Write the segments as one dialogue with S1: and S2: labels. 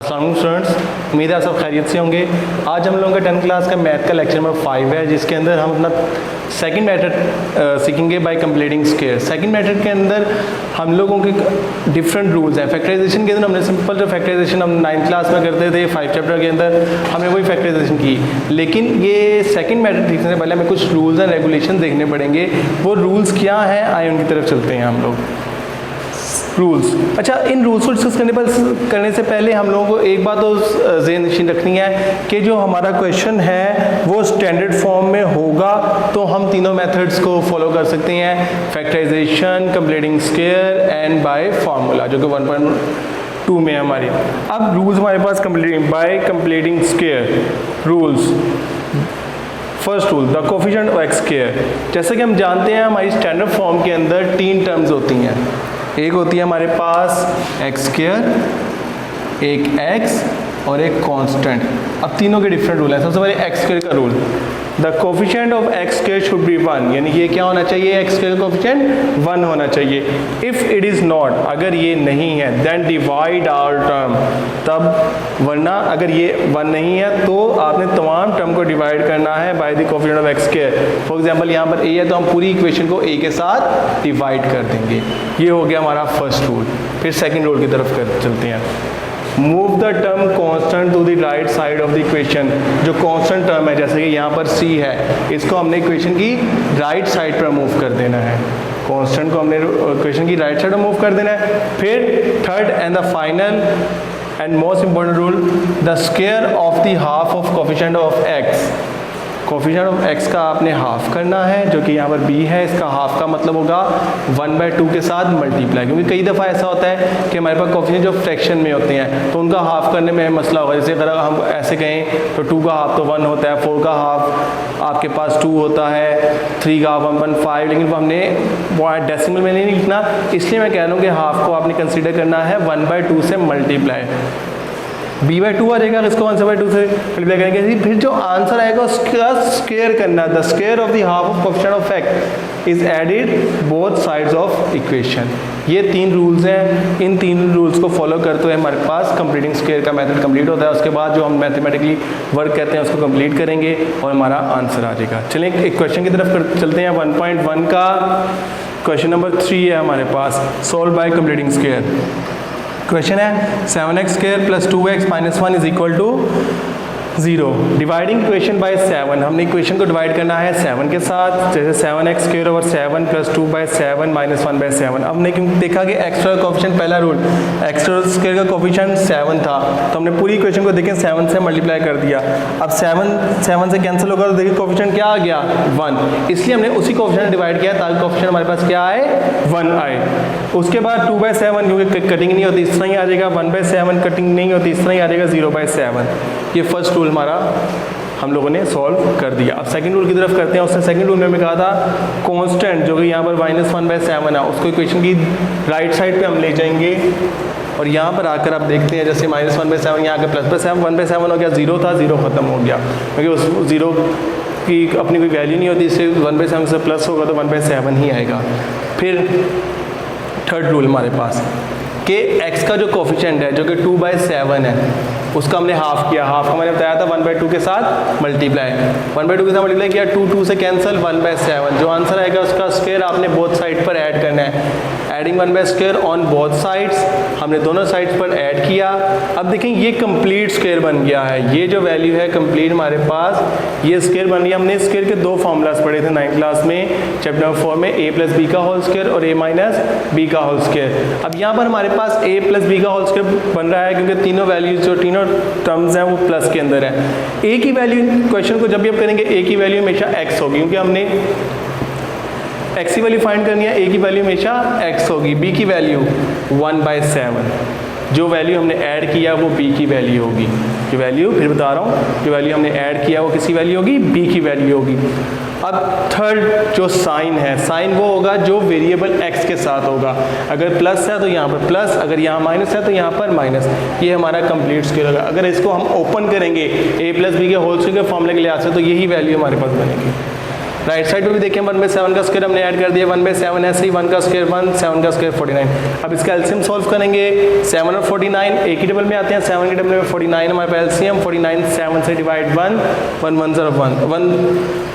S1: अस्सलाम स्टूडेंट्स, उम्मीद है आप सब खैरियत से होंगे। आज हम लोगों का 10th क्लास का मैथ का लेक्चर नंबर 5 है, जिसके अंदर हम अपना सेकंड मेथड सीखेंगे bye completing square. Second method के अंदर हम लोगों के डिफरेंट रूल्स हैं। फैक्टराइजेशन के अंदर हमने सिंपल जो फैक्टराइजेशन हम 9th क्लास में करते थे 5 चैप्टर के अंदर, हमने वही फैक्टराइजेशन की। लेकिन ये सेकंड मेथड सीखने से पहले हमें कुछ रूल्स एंड रेगुलेशन देखने पड़ेंगे। वो रूल्स क्या हैं, आइए उनकी तरफ चलते हैं हम लोग। रूल्स, अच्छा, इन रूल्स को डिस्कस करने से पहले हम लोगों को एक बात तो ज़हन नशीन रखनी है कि जो हमारा क्वेश्चन है वो स्टैंडर्ड फॉर्म में होगा तो हम तीनों मेथड्स को फॉलो कर सकते हैं, factorisation, completing square and by formula, जो कि 1.2 में हमारी। अब रूल्स हमारे पास by completing square rules. First rule, the coefficient of x square. जैसे कि हम जानते हैं हमारी स्टैंडर्ड फॉर्म के अंदर 3 टर्म्स होती हैं। एक होती है हमारे पास एक्स स्क्वायर, एक एक्स और एक कांस्टेंट। अब तीनों के डिफरेंट रूल हैं। सबसे पहले एक्स स्क्वायर का rule, the coefficient of x square should be 1, यानी ये क्या होना चाहिए, एक्स स्क्वायर का कोफिशिएंट 1 होना चाहिए। इफ़ इट इज़ नॉट, अगर ये नहीं है, देन डिवाइड आवर टर्म, तब वरना अगर ये 1 नहीं है तो आपने तमाम टर्म को डिवाइड करना है by the coefficient of x square. For example यहाँ पर a है तो हम पूरी इक्वेशन को a के साथ डिवाइड कर देंगे। ये हो गया हमारा फर्स्ट रूल। फिर सेकेंड रूल की तरफ चलते हैं। Move the term constant to the right side of the equation. जो कांस्टेंट टर्म है, जैसे कि यहाँ पर c है, इसको हमने इक्वेशन की राइट साइड पर मूव कर देना है। कांस्टेंट को हमने इक्वेशन की राइट साइड पर मूव कर देना है। फिर third and the final and most important rule, the square of the half of coefficient of x. Coefficient of x का आपने हाफ करना है, जो कि यहाँ पर b है, इसका हाफ का मतलब होगा 1/2 के साथ मल्टीप्लाई। क्योंकि कई दफ़ा ऐसा होता है कि हमारे पास कोफिशिएंट जो फ्रैक्शन में होते हैं तो उनका हाफ करने में मसला होगा। जैसे अगर हम ऐसे कहें तो 2 का हाफ तो 1 होता है, 4 का हाफ आपके पास 2 होता है, 3 का हाफ 1.5, लेकिन वो हमने डेसिमल में नहीं लिखना, इसलिए मैं कह रहा हूँ कि हाफ को आपने कंसिडर करना है 1/2 से मल्टीप्लाई। b/2 आ जाएगा, इसको 1/2 से मल्टीप्लाई करेंगे। फिर जो आंसर आएगा उसका स्क्वायर करना है। The square of the half of coefficient of x is added both sides of equation. ये 3 रूल्स हैं। इन 3 रूल्स को फॉलो करते हुए हमारे पास कंप्लीटिंग स्क्वायर का मेथड कंप्लीट होता है। उसके बाद जो हम मैथमेटिकली वर्क कहते हैं उसको कंप्लीट करेंगे और हमारा आंसर आ जाएगा। चलिए एक क्वेश्चन की तरफ चलते हैं। 1.1 का क्वेश्चन नंबर 3 है हमारे पास, solve by completing square. Question है 7x square plus 2x minus 1 is equal to 0। Dividing equation by 7, हमने इक्वेशन को डिवाइड करना है 7 के साथ। जैसे 7x square over 7 plus 2/7 minus 1/7। अब हमने देखा कि एक्स का कोफिशिएंट, पहला रूल, एक्स स्क्वायर का कोफिशिएंट 7 था तो हमने पूरी इक्वेशन को देखें 7 से मल्टीप्लाई कर दिया। अब 7 से कैंसिल होगा तो देखिए कोफिशिएंट क्या आ गया, 1। इसलिए हमने उसी कोफिशिएंट डिवाइड किया ताकि कोफिशिएंट हमारे पास क्या आए, 1 आए। उसके बाद 2/7, क्योंकि कटिंग नहीं होती इस तरह ही आ जाएगा, 1/7 कटिंग नहीं होती इस तरह ही आ जाएगा, 0/7। ये फर्स्ट रूल हमारा हम लोगों ने सॉल्व कर दिया। अब सेकंड रूल की तरफ करते हैं। उसने सेकंड रूल में हमें कहा था कांस्टेंट जो कि यहाँ पर -1/7 है, उसको इक्वेशन की राइट साइड पे हम ले जाएंगे और यहाँ पर आकर आप देखते हैं जैसे -1/7 यहाँ आकर +7, 1/7 हो गया, 0 था, 0 खत्म हो गया, क्योंकि उस 0 की अपनी कोई वैल्यू नहीं होती, इससे 1/7 से प्लस होगा तो 1/7 ही आएगा। फिर थर्ड रूल हमारे पास कि x का जो कोफिशिएंट है जो कि 2/7 है, उसका हमने हाफ किया। हाफ का मैंने बताया था 1/2 के साथ मल्टीप्लाई, 1/2 के साथ मल्टीप्लाई किया, 2 से कैंसिल, 1/7। जो आंसर आएगा उसका स्क्वायर आपने बोथ साइड पर ऐड करना है। एडिंग 1/स्क्वायर ऑन बोथ साइड्स, हमने दोनों साइड्स पर ऐड किया। अब देखें ये कंप्लीट स्क्वायर बन गया है। ये जो वैल्यू है कंप्लीट हमारे पास ये स्क्वायर बन गया। हमने स्क्वायर के 2 फॉर्मूलाज पढ़े थे 9th क्लास में, चैप्टर नंबर 4 में, a + b का होल स्क्वायर और a - b का होल स्क्वायर। अब यहाँ पर हमारे पास a + b का होल स्क्वायर बन रहा है क्योंकि तीनों वैल्यूज जो तीनों टर्म्स हैं वो प्लस के अंदर है। a की वैल्यू, क्वेश्चन को जब भी आप करेंगे a की वैल्यू हमेशा x होगी, क्योंकि हमने x की वैल्यू फाइंड करनी है, a की वैल्यू हमेशा x होगी, b की वैल्यू 1/7। जो वैल्यू हमने ऐड किया वो b की वैल्यू होगी। जो वैल्यू, फिर बता रहा हूँ, जो वैल्यू हमने ऐड किया वो किसी वैल्यू होगी, b की वैल्यू होगी। अब थर्ड जो साइन है, साइन वो होगा जो वेरिएबल x के साथ होगा। अगर प्लस है तो यहाँ पर प्लस, अगर यहाँ माइनस है तो यहाँ पर माइनस। ये हमारा कंप्लीट स्क्वायर होगा। अगर इसको हम ओपन करेंगे a + b के होल स्क्वायर के फॉर्मूले के लिहाज से तो यही वैल्यू हमारे पास बनेगी। राइट साइड पे भी देखें 1/7 का स्क्वायर हमने ऐड कर दिया, 1/7 ऐसे ही 1 का स्क्वायर 1, 7 का स्क्वायर 49। अब इसका एलसीएम सॉल्व करेंगे, 7 और 49 एक ही टेबल में आते हैं, 7 के टेबल में 49 हमारे पास एलसीएम, 49 7 से डिवाइड 1, 1 1 0 1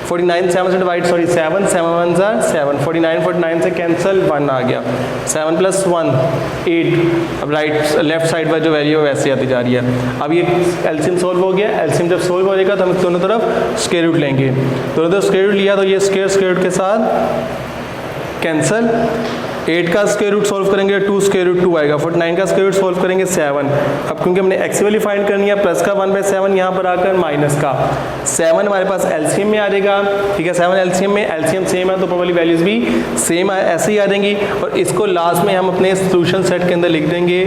S1: 49 7 से डिवाइड 7 7 1 7, 49 से कैंसिल 1 आ गया, 7 + 1 8। अब राइट लेफ्ट साइड पर जो वैल्यू है वैसे आती जा रही है। अब ये एलसीएम सॉल्व हो गया, एलसीएम जब सॉल्व हो जाएगा तो हम दोनों तरफ स्क्वायर रूट लेंगे, दोनों तरफ स्क्वायर रूट लिया तो ये स्क्वायर रूट के साथ कैंसिल, 8 का स्क्वायर रूट सॉल्व करेंगे 2 स्क्वायर रूट 2 आएगा, 49 का स्क्वायर रूट सॉल्व करेंगे 7। अब क्योंकि हमने एक्स की वैल्यू फाइंड करनी है, प्लस का 1/7 यहाँ पर आकर माइनस का 7 हमारे पास एलसीएम में आ जाएगा, ठीक है। 7 एलसीएम में, एलसीएम सेम है तो प्रोबेबली वैल्यूज भी सेम ऐसे ही आ जाएंगी, और इसको लास्ट में हम अपने सोल्यूशन सेट के अंदर लिख देंगे,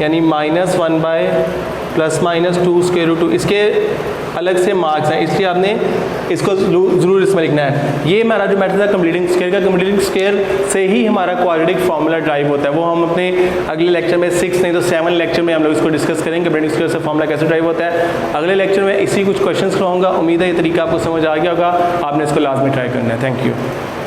S1: यानी -1/2 स्क्वायर रूट 2। इसके अलग से मार्क्स हैं, इसलिए आपने इसको ज़रूर इसमें लिखना है। ये हमारा जो मेथड है कंप्लीटिंग स्क्वायर का, कंप्लीटिंग स्क्वायर से ही हमारा क्वाड्रेटिक फार्मूला ड्राइव होता है। वो हम अपने अगले लेक्चर में 6 नहीं तो 7 लेक्चर में हम लोग इसको डिस्कस करेंगे, कंप्लीटिंग स्क्वायर से फार्मूला कैसे ड्राइव होता है। अगले लेक्चर में इसी कुछ क्वेश्चंस कराऊंगा। उम्मीद है ये तरीका आपको समझ आ गया होगा, आपने इसको लाजमी ट्राई करना है। Thank you.